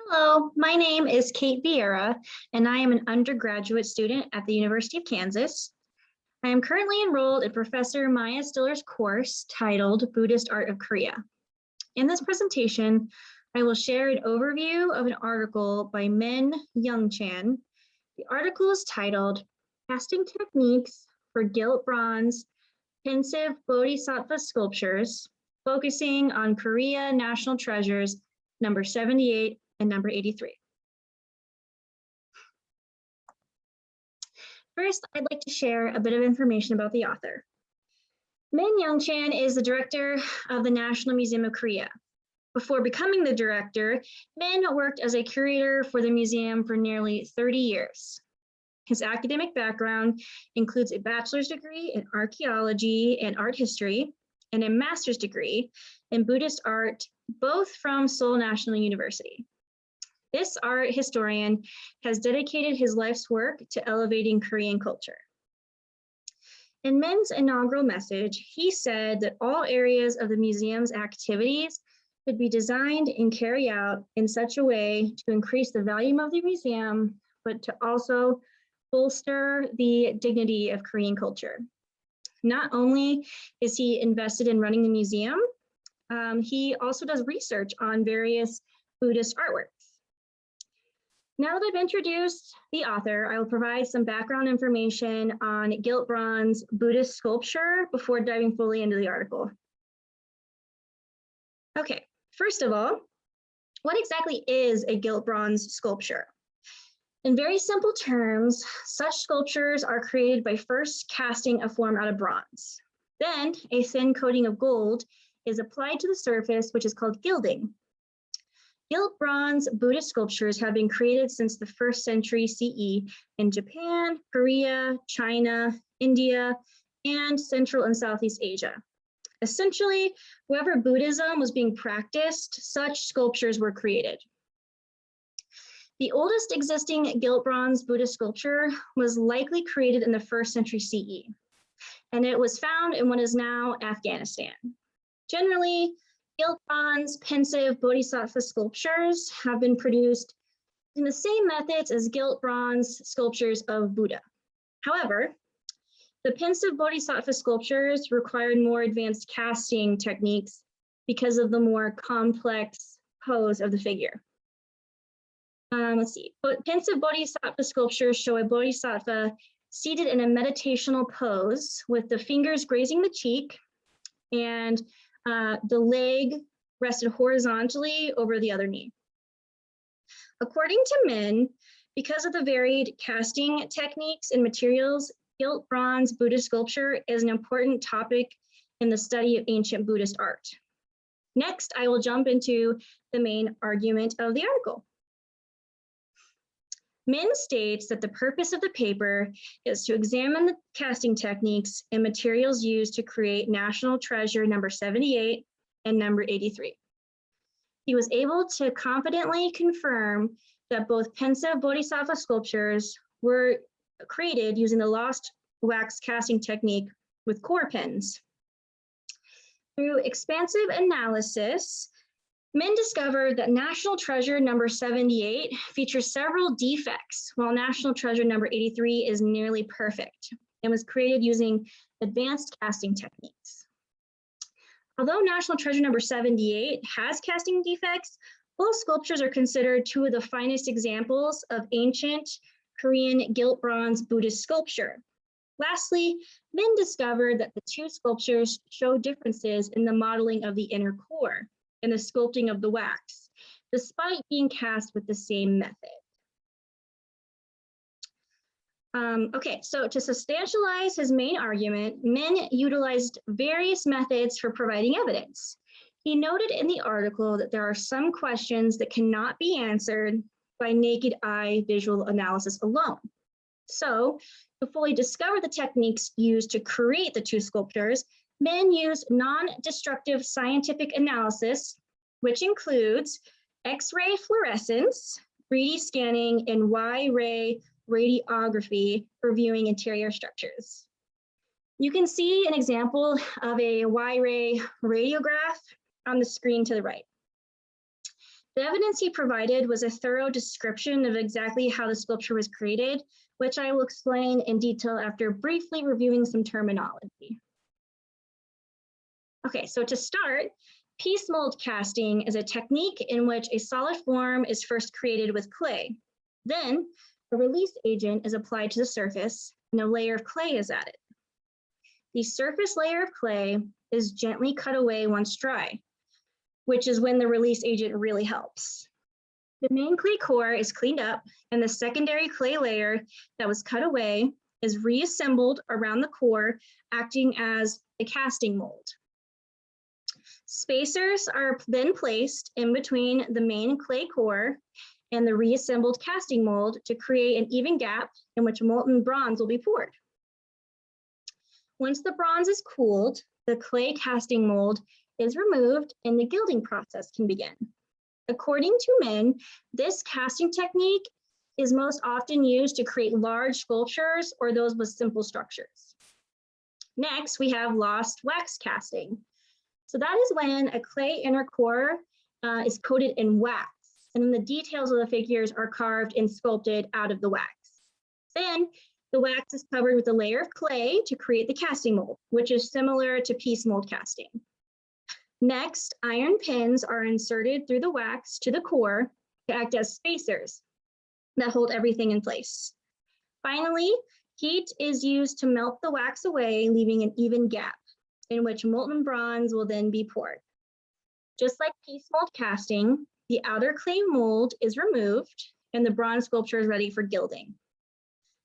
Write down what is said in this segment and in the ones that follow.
Hello, my name is Kate Vieyra, and I am an undergraduate student at the University of Kansas. I am currently enrolled in Professor Maya Stiller's course titled Buddhist Art of Korea. In this presentation, I will share an overview of an article by Min Young Chan. The article is titled Casting Techniques for Gilt-Bronze Pensive Bodhisattva Sculptures, focusing on Korea National Treasures number 78 and number 83. First, I'd like to share a bit of information about the author. Min Young Chan is the director of the National Museum of Korea. Before becoming the director, Min worked as a curator for the museum for nearly 30 years. His academic background includes a bachelor's degree in archaeology and art history and a master's degree in Buddhist art, both from Seoul National University. This art historian has dedicated his life's work to elevating Korean culture. In Min's inaugural message, he said that all areas of the museum's activities could be designed and carried out in such a way to increase the volume of the museum, but to also bolster the dignity of Korean culture. Not only is he invested in running the museum, he also does research on various Buddhist artworks. Now that I've introduced the author, I will provide some background information on Gilt-Bronze Buddhist sculpture before diving fully into the article. Okay, first of all, what exactly is a Gilt-Bronze sculpture? In very simple terms, such sculptures are created by first casting a form out of bronze. Then a thin coating of gold is applied to the surface, which is called gilding. Gilt-Bronze Buddhist sculptures have been created since the 1st century CE in Japan, Korea, China, India, and Central and Southeast Asia. Essentially, wherever Buddhism was being practiced, such sculptures were created. The oldest existing Gilt-Bronze Buddhist sculpture was likely created in the 1st century CE, and it was found in what is now Afghanistan. Generally, Gilt-Bronze Pensive Bodhisattva sculptures have been produced in the same methods as Gilt-Bronze sculptures of Buddha. However, the Pensive Bodhisattva sculptures required more advanced casting techniques because of the more complex pose of the figure. Let's see, Pensive Bodhisattva sculptures show a Bodhisattva seated in a meditational pose with the fingers grazing the cheek and the leg rested horizontally over the other knee. According to Min, because of the varied casting techniques and materials, Gilt-Bronze Buddhist sculpture is an important topic in the study of ancient Buddhist art. Next, I will jump into the main argument of the article. Min states that the purpose of the paper is to examine the casting techniques and materials used to create National Treasure number 78 and number 83. He was able to confidently confirm that both Pensive Bodhisattva sculptures were created using the lost wax casting technique with core pens. Through expansive analysis, Min discovered that National Treasure number 78 features several defects, while National Treasure number 83 is nearly perfect and was created using advanced casting techniques. Although National Treasure number 78 has casting defects, both sculptures are considered two of the finest examples of ancient Korean Gilt-Bronze Buddhist sculpture. Lastly, Min discovered that the two sculptures show differences in the modeling of the inner core and the sculpting of the wax, despite being cast with the same method. Okay, so to substantialize his main argument, Min utilized various methods for providing evidence. He noted in the article that there are some questions that cannot be answered by naked eye visual analysis alone. So, to fully discover the techniques used to create the two sculptures, Min used non-destructive scientific analysis, which includes X-ray fluorescence, 3D scanning, and Y-ray radiography for viewing interior structures. You can see an example of a Y-ray radiograph on the screen to the right. The evidence he provided was a thorough description of exactly how the sculpture was created, which I will explain in detail after briefly reviewing some terminology. Okay, so to start, piece mold casting is a technique in which a solid form is first created with clay. Then a release agent is applied to the surface and a layer of clay is added. The surface layer of clay is gently cut away once dry, which is when the release agent really helps. The main clay core is cleaned up and the secondary clay layer that was cut away is reassembled around the core, acting as a casting mold. Spacers are then placed in between the main clay core and the reassembled casting mold to create an even gap in which molten bronze will be poured. Once the bronze is cooled, the clay casting mold is removed and the gilding process can begin. According to men, this casting technique is most often used to create large sculptures or those with simple structures. Next, we have lost wax casting. So that is when a clay inner core is coated in wax, and then the details of the figures are carved and sculpted out of the wax. Then the wax is covered with a layer of clay to create the casting mold, which is similar to piece mold casting. Next, iron pins are inserted through the wax to the core to act as spacers that hold everything in place. Finally, heat is used to melt the wax away, leaving an even gap in which molten bronze will then be poured. Just like piece mold casting, the outer clay mold is removed and the bronze sculpture is ready for gilding.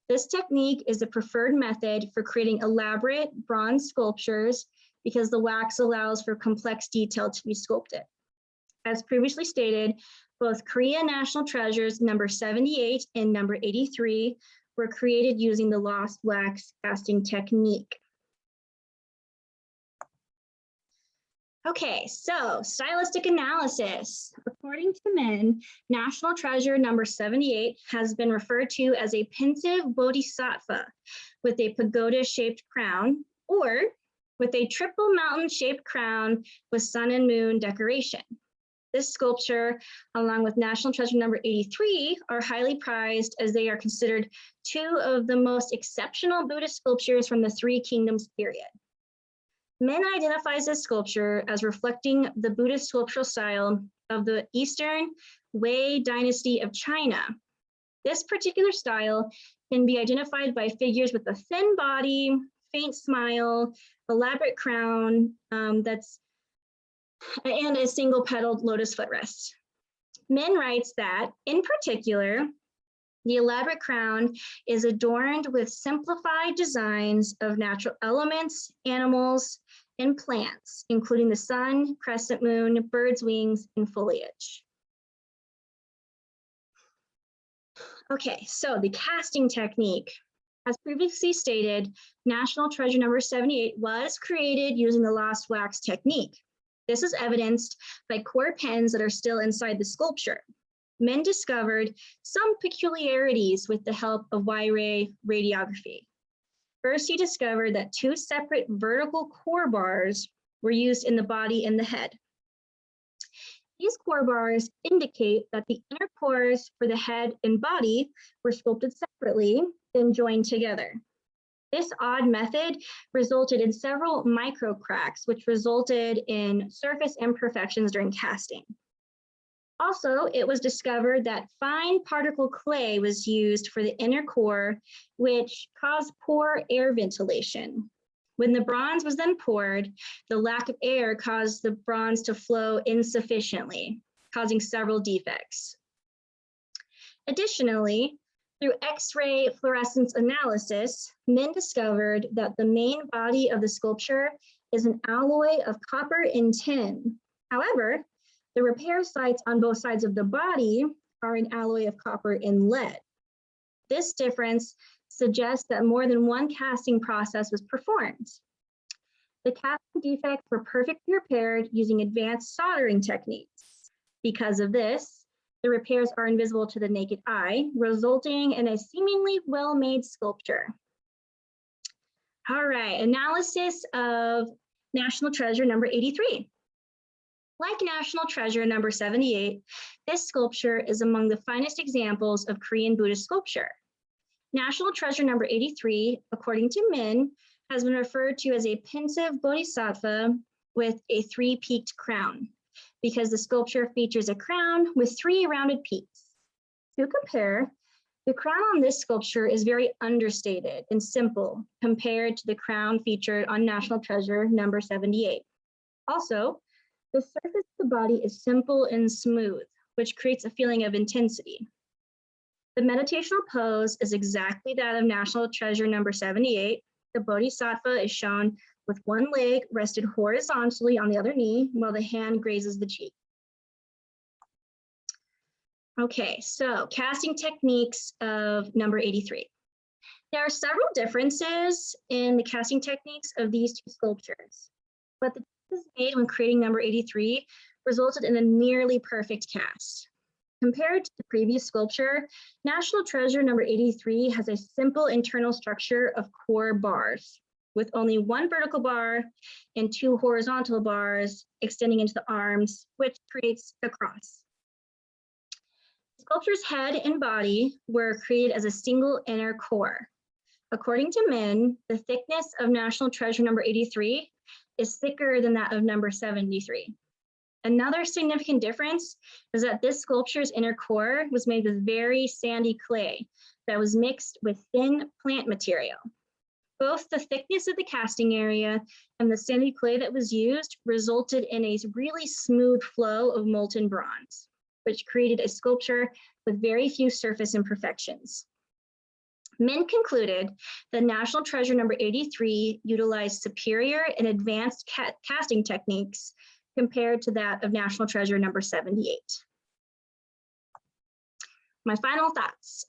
This technique is the preferred method for creating elaborate bronze sculptures because the wax allows for complex detail to be sculpted. As previously stated, both Korea National Treasures number 78 and number 83 were created using the lost wax casting technique. Okay, so stylistic analysis. According to men, National Treasure number 78 has been referred to as a pensive Bodhisattva with a pagoda-shaped crown, or with a triple mountain-shaped crown with sun and moon decoration. This sculpture, along with National Treasure number 83, are highly prized as they are considered two of the most exceptional Buddhist sculptures from the Three Kingdoms period. Men identifies this sculpture as reflecting the Buddhist sculptural style of the Eastern Wei dynasty of China. This particular style can be identified by figures with a thin body, faint smile, elaborate crown, and a single petaled lotus footrest. Min writes that, in particular, the elaborate crown is adorned with simplified designs of natural elements, animals, and plants, including the sun, crescent moon, birds' wings, and foliage. Okay, so the casting technique. As previously stated, National Treasure number 78 was created using the lost wax technique. This is evidenced by core pins that are still inside the sculpture. Men discovered some peculiarities with the help of Y-ray radiography. First, he discovered that two separate vertical core bars were used in the body and the head. These core bars indicate that the inner cores for the head and body were sculpted separately, then joined together. This odd method resulted in several micro cracks, which resulted in surface imperfections during casting. Also, it was discovered that fine particle clay was used for the inner core, which caused poor air ventilation. When the bronze was then poured, the lack of air caused the bronze to flow insufficiently, causing several defects. Additionally, through X-ray fluorescence analysis, men discovered that the main body of the sculpture is an alloy of copper and tin. However, the repair sites on both sides of the body are an alloy of copper and lead. This difference suggests that more than one casting process was performed. The casting defects were perfectly repaired using advanced soldering techniques. Because of this, the repairs are invisible to the naked eye, resulting in a seemingly well-made sculpture. All right, analysis of National Treasure number 83. Like National Treasure number 78, this sculpture is among the finest examples of Korean Buddhist sculpture. National Treasure number 83, according to Min, has been referred to as a pensive Bodhisattva with a 3-peaked crown, because the sculpture features a crown with 3 rounded peaks. To compare, the crown on this sculpture is very understated and simple compared to the crown featured on National Treasure number 78. Also, the surface of the body is simple and smooth, which creates a feeling of intensity. The meditational pose is exactly that of National Treasure number 78. The Bodhisattva is shown with one leg rested horizontally on the other knee while the hand grazes the cheek. Okay, so casting techniques of number 83. There are several differences in the casting techniques of these 2 sculptures, but the choices made when creating number 83 resulted in a nearly perfect cast. Compared to the previous sculpture, National Treasure number 83 has a simple internal structure of core bars, with only 1 vertical bar and 2 horizontal bars extending into the arms, which creates a cross. The sculpture's head and body were created as a single inner core. According to Min, the thickness of National Treasure number 83 is thicker than that of number 73. Another significant difference is that this sculpture's inner core was made with very sandy clay that was mixed with thin plant material. Both the thickness of the casting area and the sandy clay that was used resulted in a really smooth flow of molten bronze, which created a sculpture with very few surface imperfections. Min concluded that National Treasure number 83 utilized superior and advanced casting techniques compared to that of National Treasure number 78. My final thoughts.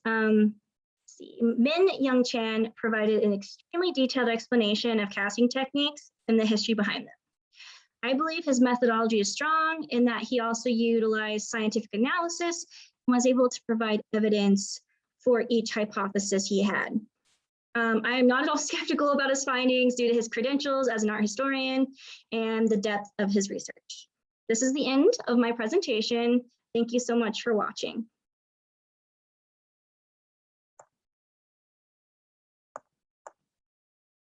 Min Young-chan provided an extremely detailed explanation of casting techniques and the history behind them. I believe his methodology is strong in that he also utilized scientific analysis and was able to provide evidence for each hypothesis he had. I am not at all skeptical about his findings due to his credentials as an art historian and the depth of his research. This is the end of my presentation. Thank you so much for watching.